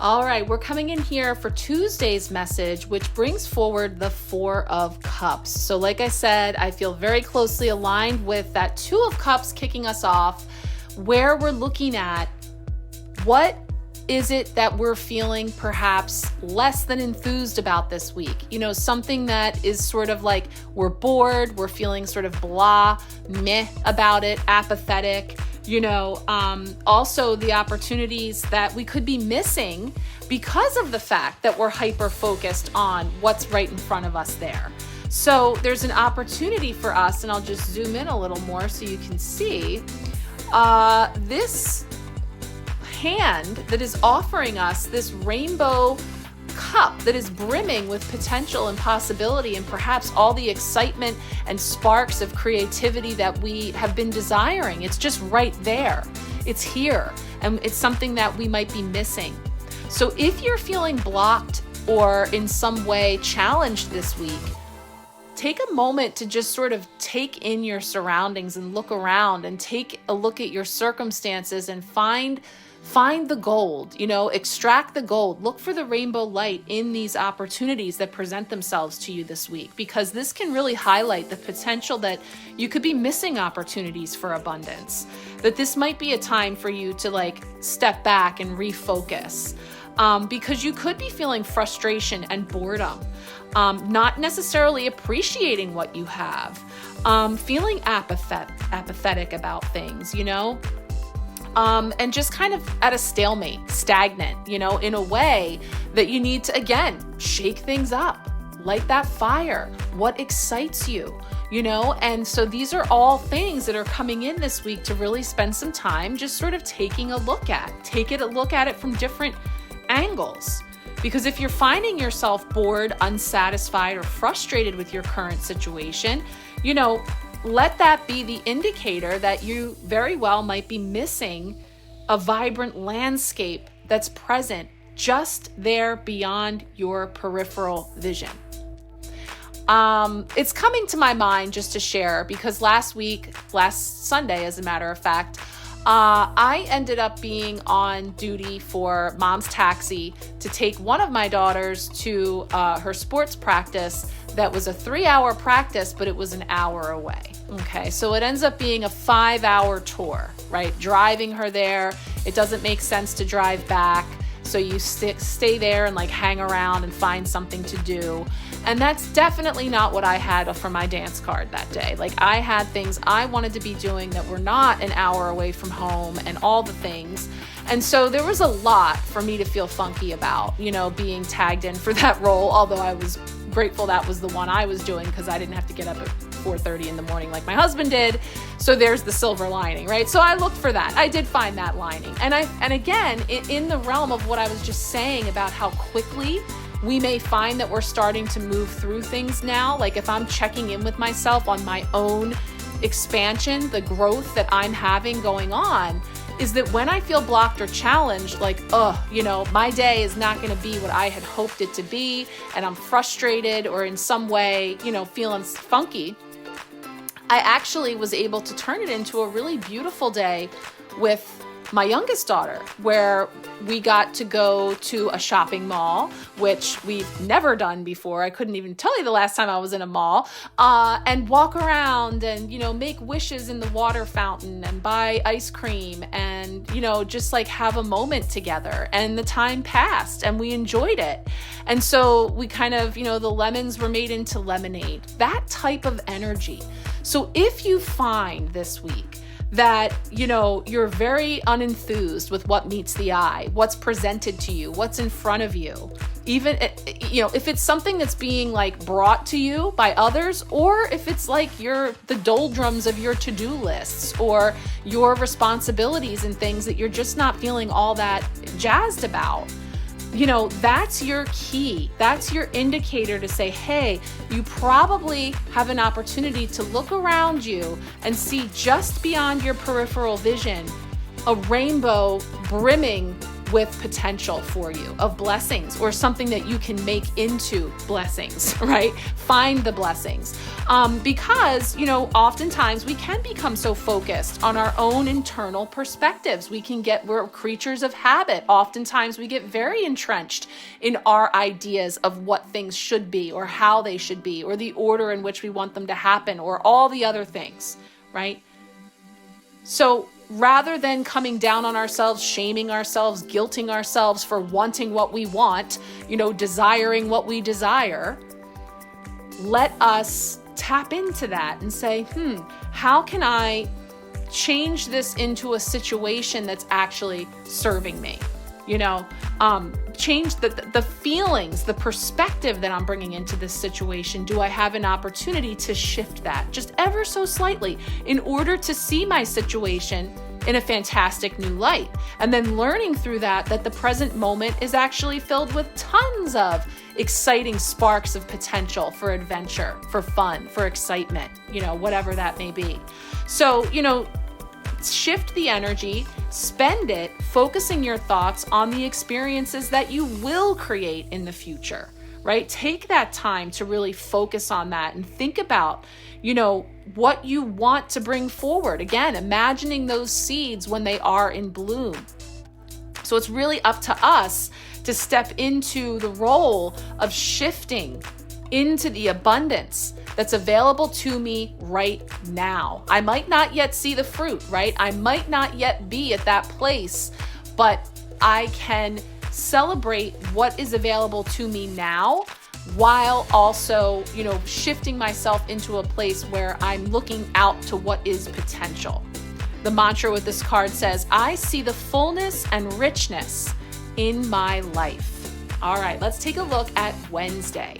All right, we're coming in here for Tuesday's message, which brings forward the Four of Cups. So like I said, I feel very closely aligned with that Two of Cups kicking us off, where we're looking at what is it that we're feeling perhaps less than enthused about this week? You know, something that is sort of like we're bored, we're feeling sort of blah, meh about it, apathetic. You know, also the opportunities that we could be missing because of the fact that we're hyper-focused on what's right in front of us there. So there's an opportunity for us, and I'll just zoom in a little more so you can see this hand that is offering us this rainbow cup that is brimming with potential and possibility and perhaps all the excitement and sparks of creativity that we have been desiring. It's just right there. It's here, and it's something that we might be missing. So if you're feeling blocked or in some way challenged this week, take a moment to just sort of take in your surroundings and look around and take a look at your circumstances and find the gold, you know, extract the gold, look for the rainbow light in these opportunities that present themselves to you this week, because this can really highlight the potential that you could be missing opportunities for abundance, that this might be a time for you to like step back and refocus, because you could be feeling frustration and boredom, not necessarily appreciating what you have, feeling apathetic about things, you know, and just kind of at a stalemate, stagnant, you know, in a way that you need to, again, shake things up, light that fire. What excites you, you know? And so these are all things that are coming in this week to really spend some time just sort of taking a look at it from different angles. Because if you're finding yourself bored, unsatisfied, or frustrated with your current situation, you know, let that be the indicator that you very well might be missing a vibrant landscape that's present just there beyond your peripheral vision. It's coming to my mind just to share because last Sunday, as a matter of fact, I ended up being on duty for Mom's Taxi to take one of my daughters to her sports practice. That was a 3-hour practice, but it was an hour away. Okay, so it ends up being a 5-hour tour, right? Driving her there. It doesn't make sense to drive back. So you stay there and like hang around and find something to do. And that's definitely not what I had for my dance card that day. Like I had things I wanted to be doing that were not an hour away from home and all the things. And so there was a lot for me to feel funky about, you know, being tagged in for that role, although I was grateful that was the one I was doing because I didn't have to get up at 4:30 in the morning like my husband did. So there's the silver lining, right? So I looked for that. I did find that lining. And again, in the realm of what I was just saying about how quickly we may find that we're starting to move through things now. Like if I'm checking in with myself on my own expansion, the growth that I'm having going on, is that when I feel blocked or challenged, like, you know, my day is not going to be what I had hoped it to be, and I'm frustrated or in some way, you know, feeling funky, I actually was able to turn it into a really beautiful day with my youngest daughter, where we got to go to a shopping mall, which we've never done before. I couldn't even tell you the last time I was in a mall, and walk around and, you know, make wishes in the water fountain and buy ice cream and, you know, just like have a moment together. And the time passed and we enjoyed it. And so we kind of, you know, the lemons were made into lemonade, that type of energy. So if you find this week that, you know, you're very unenthused with what meets the eye, what's presented to you, what's in front of you, even, you know, if it's something that's being like brought to you by others, or if it's like the doldrums of your to-do lists or your responsibilities and things that you're just not feeling all that jazzed about, you know, that's your key. That's your indicator to say, hey, you probably have an opportunity to look around you and see just beyond your peripheral vision a rainbow brimming with potential for you of blessings or something that you can make into blessings, right? Find the blessings. Because, oftentimes we can become so focused on our own internal perspectives. We're creatures of habit. Oftentimes we get very entrenched in our ideas of what things should be or how they should be or the order in which we want them to happen or all the other things, right? So rather than coming down on ourselves, shaming ourselves, guilting ourselves for wanting what we want, desiring what we desire, let us tap into that and say, how can I change this into a situation that's actually serving me? Change the feelings, the perspective that I'm bringing into this situation. Do I have an opportunity to shift that just ever so slightly in order to see my situation in a fantastic new light? And then learning through that the present moment is actually filled with tons of exciting sparks of potential for adventure, for fun, for excitement, whatever that may be. So, shift the energy, spend it focusing your thoughts on the experiences that you will create in the future, right? Take that time to really focus on that and think about, what you want to bring forward. Again, imagining those seeds when they are in bloom. So it's really up to us to step into the role of shifting into the abundance that's available to me right now. I might not yet see the fruit, right? I might not yet be at that place, but I can celebrate what is available to me now while also, shifting myself into a place where I'm looking out to what is potential. The mantra with this card says, I see the fullness and richness in my life. All right, let's take a look at Wednesday.